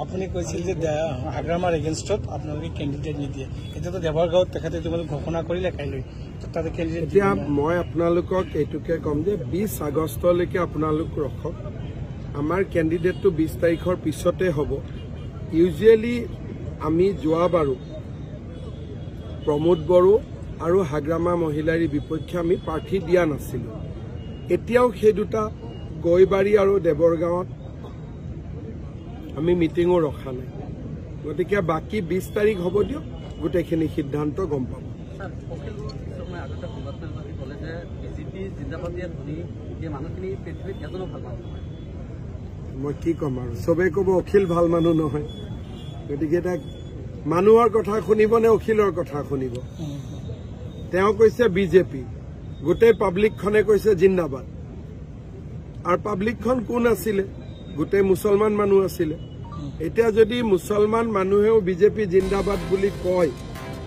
আপুনি কৈছিল যে হাগ্ৰামাৰ এগেইনষ্টত আপোনালোকে কেণ্ডিডেট নিদিয়ে এতিয়াতো দেৱৰগাঁৱত তেখেতে তোমালোক ঘোষণা কৰিলে কাইলৈ তাতে কেণ্ডিডেট এতিয়া মই আপোনালোকক এইটোকে কম যে 20 আগষ্টলৈকে আপোনালোক ৰখক আমাৰ কেণ্ডিডেটটো 20 তাৰিখৰ পিছতে হ'ব ইউজুৱেলি আমি যোৱাবাৰো প্ৰমোদ বড়ো আৰু হাগ্ৰামা মহিলাৰ বিপক্ষে আমি প্ৰাৰ্থী দিয়া নাছিলো এতিয়াও সেই দুটা গৈবাৰী আৰু দেৱৰগাঁৱত আমি মিটিংও ৰখা নাই গতিকে বাকি 20 তাৰিখ হ'ব দিও গোটেইখিনি সিদ্ধান্ত গম পাব মই কি কম আৰু সবে ক'ব অখিল ভাল মানুহ নহয় গতিকে এটা মানুহৰ কথা শুনিব নে অখিলৰ কথা শুনিব তেওঁ কৈছে বিজেপি গোটেই পাব্লিকখনে কৈছে জিন্দাবাদ আৰু পাব্লিকখন কোন আছিল গোটেই মুছলমান মানুহ আছিল এতিয়া যদি মুছলমান মানুহেও বিজেপি জিন্দাবাদ বুলি কয়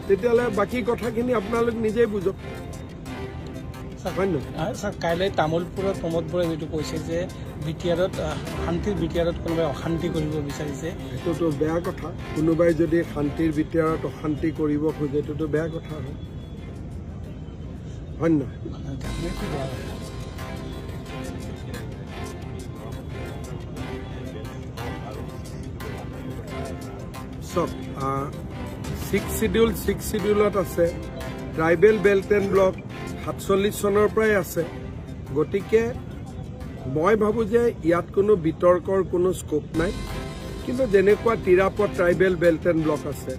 তেতিয়ালে বাকি কথাখিনি আপোনালোক নিজেই বুঝক স্যার কাইলৈ তামুলপুৰত প্ৰমোদ বড়োৱে যেটো কৈছে যে বিটিআৰত শান্তিৰ বিটিআৰত কোনোবাই অশান্তি কৰিব বিচাৰিছে এটোতো বেয়া কথা কোনোবাই যদি শান্তিৰ বিটিআৰত অশান্তি কৰিব খোজে এটোতো বেয়া কথা হয় না সব 6 শিডিউলত আছে ট্ৰাইবেল বেল্ট এণ্ড ব্লক 47 চনৰ পৰাই আছে গতিকে মই ভাবো যে ইয়াত কোনো বিতৰ্কৰ কোনো স্কোপ নাই কিন্তু যেনেকুৱা তিৰাপত ট্ৰাইবেল বেল্ট এণ্ড ব্লক আছে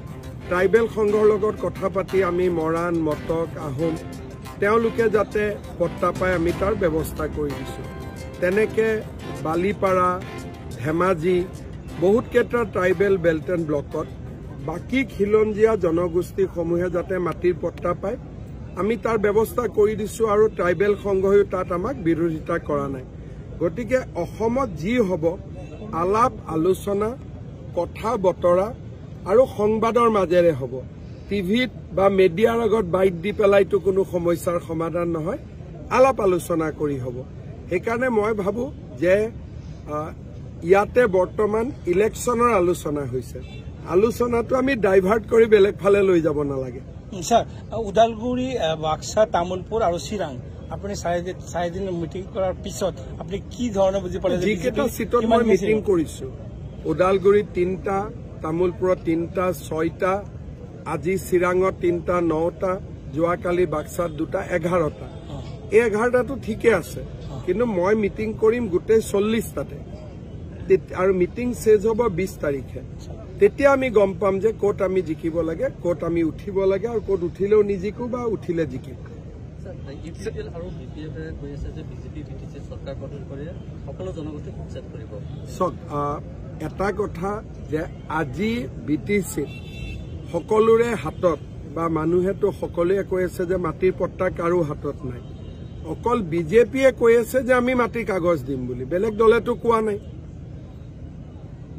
ট্ৰাইবেল সংঘৰ লগত কথা পাতি আমি মৰাণ মটক আহোম তেওঁলোকে যাতে পট্টা পায় আমি তাৰ ব্যৱস্থা কৰি দিছো তেনেকে বালিপাৰা ধেমাজি বহুত কেইটা ট্ৰাইবেল বেল্ট এণ্ড ব্লকত বাকি খিলঞ্জীয়া জনগোষ্ঠীসমূহে যাতে মাটিৰ পট্টা পায় আমি তাৰ ব্যৱস্থা কৰি দিছো আৰু ট্ৰাইবেল সংঘয়ো তাত আমাক বিৰোধিতা কৰা নাই গতিকে অসমত যি হ'ব আলাপ আলোচনা কথা বতৰা আৰু সংবাদৰ মাজেৰে হ'ব টিভিত বা মিডিয়াৰ আগত বাইট দি পেলাইতো কোনো সমস্যাৰ সমাধান নহয় আলাপ আলোচনা কৰি হ'ব সেইকাৰণে মই ভাবো যে ইয়াতে বৰ্তমান ইলেকশ্যনৰ আলোচনা হৈছে আলোচনাটো আমি ডাইভাৰ্ট কৰি বেলেগ ফালে লৈ যাব নালাগে স্যাৰ উদালগুৰি বাক্সা তামুলপুৰ আৰু চিৰাং আপুনি চাৰিদিন মিটিং কৰাৰ পিছত আপুনি কি ধৰণে বুজি পালে যিকেইটা সিটত মই মিটিং কৰিছো উদালগুৰিত 3টা তামুলপুৰত 3টা 6টা আজি চিৰাঙত 3টা 9টা যোৱাকালি বাক্সাত 2টা 11টা এই 11টাটো ঠিকে আছে কিন্তু মই মিটিং কৰিম গোটেই 40টাতে আৰু মিটিং শেষ হ'ব 20 তাৰিখে তেতিয়া আমি গম পাম যে কোট আমি জিকিব লাগে কোট আমি উঠিব লাগে আৰু কোট উঠিলেও নিজিকো বা উঠিলে জিকিম এটা কথা যে আজি বিটিচি সকলোৰে হাতত বা মানুহেতো সকলোৱে কৈ আছে যে মাটিৰ পট্টা কাৰো হাতত নাই অকল বিজেপিয়ে কৈ আছে যে আমি মাটিৰ কাগজ দিম বুলি বেলেগ দলেতো কোৱা নাই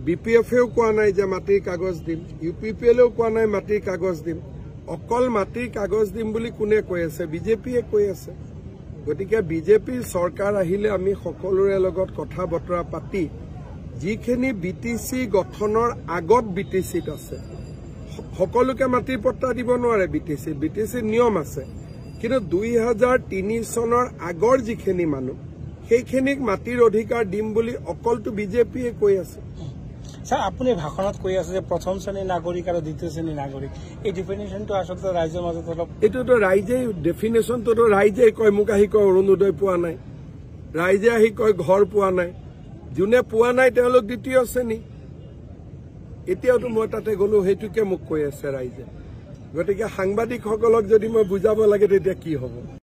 বিপিএফেও কোৱা নাই যে মাটিৰ কাগজ দিম ইউপিপিএলেও কোৱা নাই মাটিৰ কাগজ দিম অকল মাটিৰ কাগজ দিম বুলি কোনে কৈ আছে বিজেপিয়ে কৈ আছে গতিকে বিজেপিৰ চৰকাৰ আহিলে আমি সকলোৰে লগত কথা বতৰা পাতি যিখিনি বিটিচি গঠনৰ আগত বিটিচিত আছে সকলোকে মাটিৰ পট্টা দিব নোৱাৰে বিটিচিৰ নিয়ম আছে কিন্তু 2003 চনৰ আগৰ যিখিনি মানুহ সেইখিনিক মাটিৰ অধিকাৰ দিম বুলি অকলটো বিজেপিয়ে কৈ আছে স্যাৰ আপনি ভাষণত কৈ আছে যে প্ৰথম শ্ৰেণীৰ নাগৰিক আৰু দ্বিতীয় শ্ৰেণীৰ নাগৰিক এই ডিফিনেশ্যনটো আচলতে ৰাইজৰ মাজত অলপ এইটোতো ৰাইজে ডেফিনেশ্যনটোতো ৰাইজে কয় মোক আহি কয় অৰুণোদয় পোৱা নাই ৰাইজে আহি কয় ঘৰ পোৱা নাই যোনে পোৱা নাই তেওঁলোক দ্বিতীয় শ্ৰেণী এতিয়াওতো মই তাতে গলো সেইটোকে মোক কৈ আছে ৰাইজে গতিকে সাংবাদিকসকলক যদি মই বুজাব লাগে তেতিয়া কি হ'ব